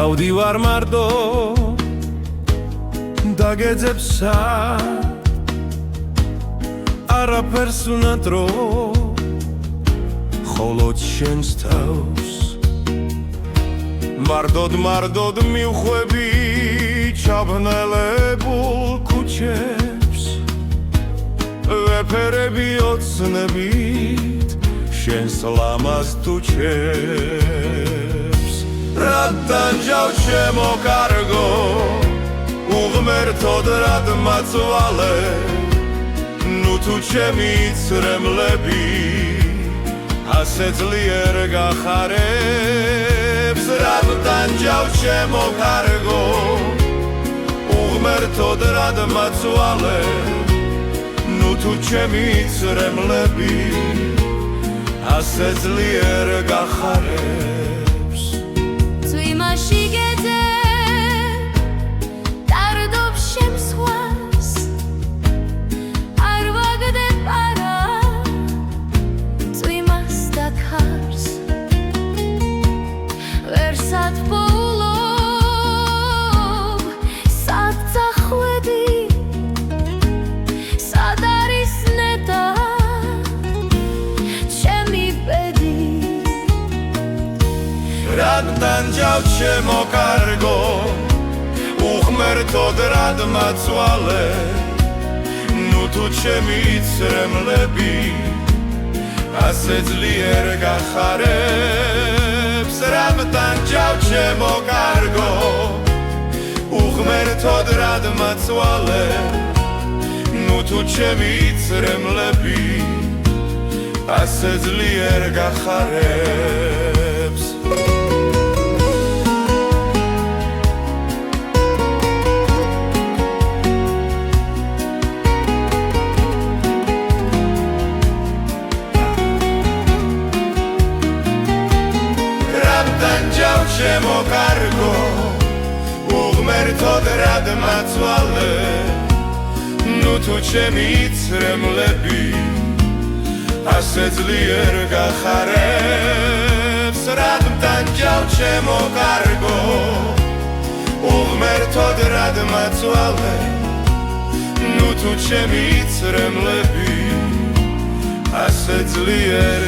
ჩავდივარ მარტო დაგეძებსა არაფერს უნატრო ხოლოდ შენს თავს მარტოდ მივხვები ჩაბნელებულ ქუჩებს ვეფერები ოცნებით შენს ლამაზ თუჩებს რადგან ჯავ ჩემო კარგო უღმერთოდ რად მაწვალე ნუ თუ ჩემი ცრემლები ასე ძლიერ გახარებს რადგან ჯავ ჩემო კარგო უღმერთოდ რად მაწვალე ნუ თუ ჩემი ცრემლები ასე ძლიერ გახარებს წვიმაში გეძებ დარდობს შემსხვას არ ვაგდებ არა წვიმას დაქარს ვერ სათბოულობ სად წახვედი სად არის ნეტა რადგან ჯავ ჩემო კარგო უღმერთოდ რად მაწვალე ნუ თუ ჩემი ცრემლები ასე ძლიერ გახარებს რადგან ჯავ ჩემო კარგო უღმერთოდ რად მაწვალე ნუ თუ ჩემი ცრემლები ასე ძლიერ გახარებს ჩემო კარგო უღმერთოდ რად მაწვალე ნუ თუ ჩემი ცრემლები ასე ძლიერ გახარებს რადგან ჯავ ჩემო კარგო უღმერთოდ რად მაწვალე ნუ თუ ჩემი ცრემლები ასე ძლიერ